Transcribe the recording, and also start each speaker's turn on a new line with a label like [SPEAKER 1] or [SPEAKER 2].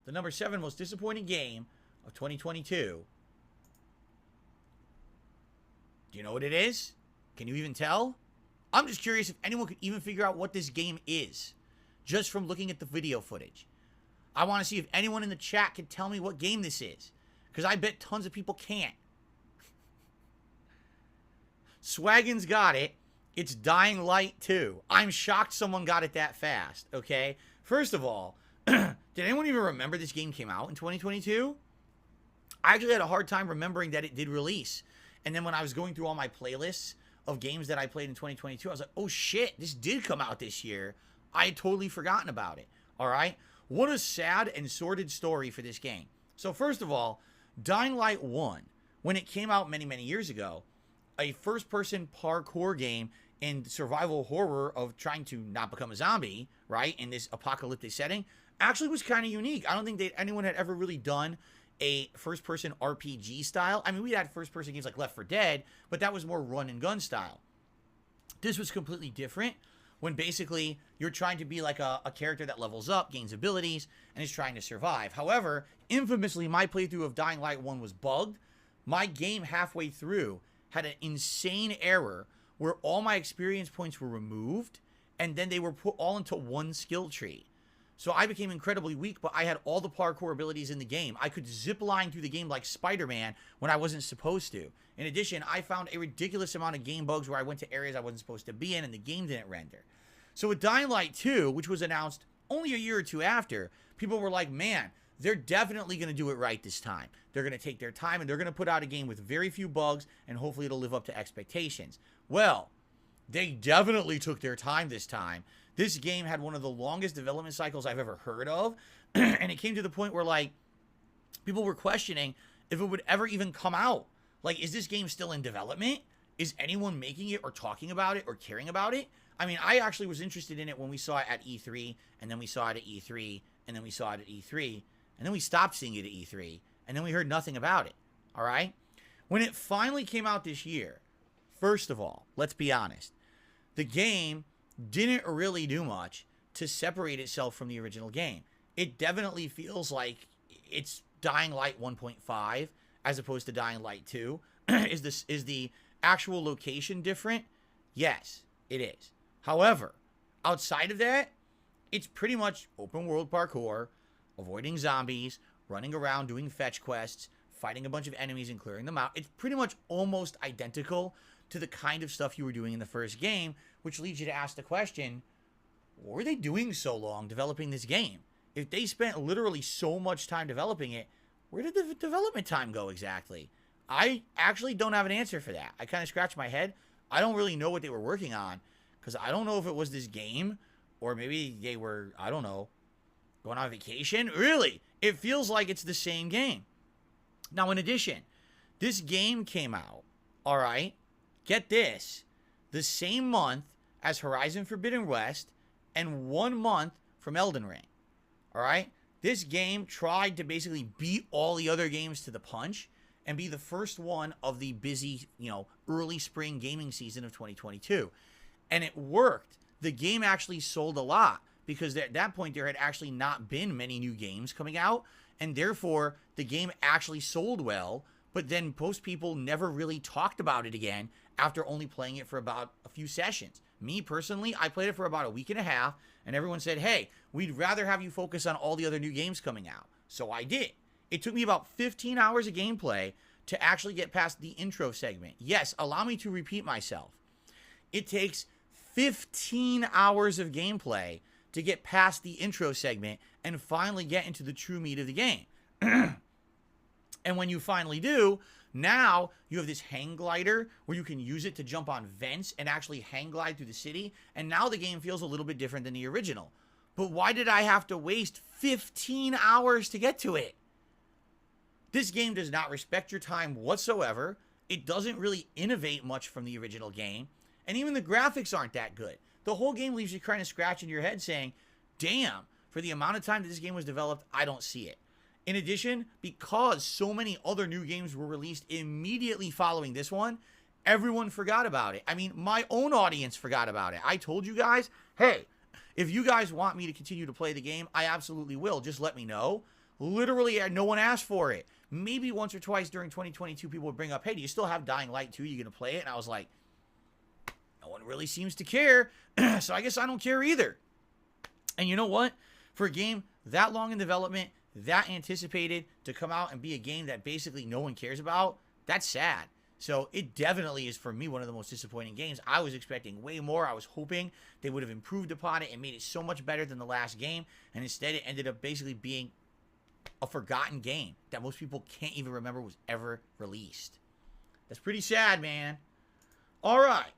[SPEAKER 1] the number 7 most disappointing game of 2022. Do you know what it is? Can you even tell? I'm just curious if anyone could even figure out what this game is, just from looking at the video footage. I want to see if anyone in the chat can tell me what game this is, because I bet tons of people can't. Swaggin's got it. It's Dying Light 2. I'm shocked someone got it that fast, okay? First of all, did anyone even remember this game came out in 2022? I actually had a hard time remembering that it did release. And then when I was going through all my playlists of games that I played in 2022, I was like, oh shit, this did come out this year. I had totally forgotten about it, all right? What a sad and sordid story for this game. So first of all, Dying Light 1, when it came out many, many years ago, a first-person parkour game in survival horror of trying to not become a zombie, right, in this apocalyptic setting, actually was kind of unique. I don't think anyone had ever really done a first-person RPG style. I mean, we had first-person games like Left 4 Dead, but that was more run-and-gun style. This was completely different, when basically you're trying to be like a character that levels up, gains abilities, and is trying to survive. However, infamously, my playthrough of Dying Light 1 was bugged. My game halfway through had an insane error where all my experience points were removed, and then they were put all into one skill tree. So I became incredibly weak, but I had all the parkour abilities in the game. I could zip line through the game like Spider-Man when I wasn't supposed to. In addition, I found a ridiculous amount of game bugs where I went to areas I wasn't supposed to be in and the game didn't render. So with Dying Light 2, which was announced only a year or two after, people were like, man, they're definitely going to do it right this time. They're going to take their time and they're going to put out a game with very few bugs and hopefully it'll live up to expectations. Well, they definitely took their time this time. This game had one of the longest development cycles I've ever heard of. And it came to the point where, like, people were questioning if it would ever even come out. Like, is this game still in development? Is anyone making it or talking about it or caring about it? I mean, I actually was interested in it when we saw it at E3, and then we saw it at E3, and then we saw it at E3, and then we stopped seeing it at E3, and then we heard nothing about it, all right? When it finally came out this year, first of all, let's be honest, the game didn't really do much to separate itself from the original game. It definitely feels like it's Dying Light 1.5 as opposed to Dying Light 2. Is the actual location different? Yes, it is. However, outside of that, it's pretty much open world parkour, avoiding zombies, running around doing fetch quests, fighting a bunch of enemies and clearing them out. It's pretty much almost identical to the kind of stuff you were doing in the first game, which leads you to ask the question, what were they doing so long developing this game? If they spent literally so much time developing it, where did the development time go exactly? I actually don't have an answer for that. I kind of scratched my head. I don't really know what they were working on, because I don't know if it was this game, or maybe they were, I don't know, going on vacation. Really, it feels like it's the same game. Now, in addition, this game came out, all right, get this, the same month as Horizon Forbidden West and 1 month from Elden Ring, all right? This game tried to basically beat all the other games to the punch and be the first one of the busy, early spring gaming season of 2022. And it worked. The game actually sold a lot because at that point there had actually not been many new games coming out, and therefore the game actually sold well, but then most people never really talked about it again after only playing it for about a few sessions. Me personally, I played it for about a week and a half, and everyone said, hey, we'd rather have you focus on all the other new games coming out. So I did. It took me about 15 hours of gameplay to actually get past the intro segment. Yes, allow me to repeat myself. It takes 15 hours of gameplay to get past the intro segment and finally get into the true meat of the game. And when you finally do, now you have this hang glider where you can use it to jump on vents and actually hang glide through the city. And now the game feels a little bit different than the original. But why did I have to waste 15 hours to get to it? This game does not respect your time whatsoever. It doesn't really innovate much from the original game. And even the graphics aren't that good. The whole game leaves you kind of scratching your head saying, damn, for the amount of time that this game was developed, I don't see it. In addition, because so many other new games were released immediately following this one, everyone forgot about it. I mean, my own audience forgot about it. I told you guys, hey, if you guys want me to continue to play the game, I absolutely will. Just let me know. Literally, no one asked for it. Maybe once or twice during 2022, people would bring up, hey, do you still have Dying Light 2? You going to play it? And I was like, no one really seems to care. So I guess I don't care either. And you know what? For a game that long in development, that anticipated to come out and be a game that basically no one cares about, that's sad. So it definitely is, for me, one of the most disappointing games. I was expecting way more. I was hoping they would have improved upon it and made it so much better than the last game. And instead, it ended up basically being a forgotten game that most people can't even remember was ever released. That's pretty sad, man. All right.